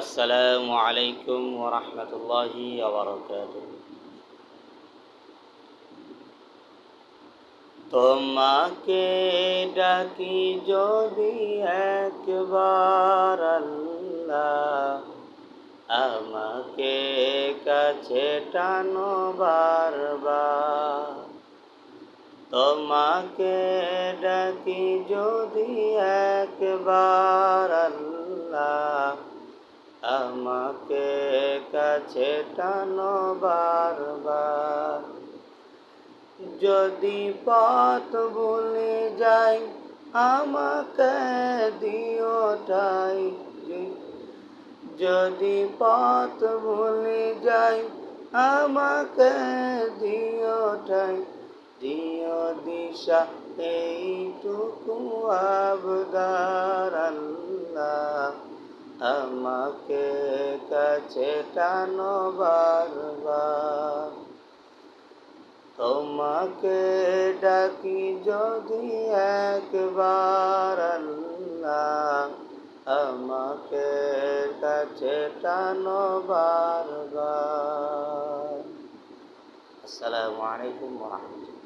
আসসালামু আলাইকুম ওয়া রাহমাতুল্লাহি ওয়া বারাকাতুহু। তোমাকে ডাকি যদি একবার আল্লাহ, আমাকে কাছে টানো বারবার। তোমাকে ডাকি যদি একবার আল্লাহ, আমাকে কাছে টানো বারবার। যদি পথ ভুলে যাই আমাকে দিও ঠাই। যদি পথ ভুলে যাই আমাকে দিও ঠাই। দিও দিশা এইটুকু আবদার আল্লাহ, আমাকে কাছে টানো বারবার। তোমাকে ডাকি যদি একবার আল্লাহ, আমাকে কাছে টানো বারবার। আসসালামু আলাইকুম ওয়া রাহমাতুল্লাহ।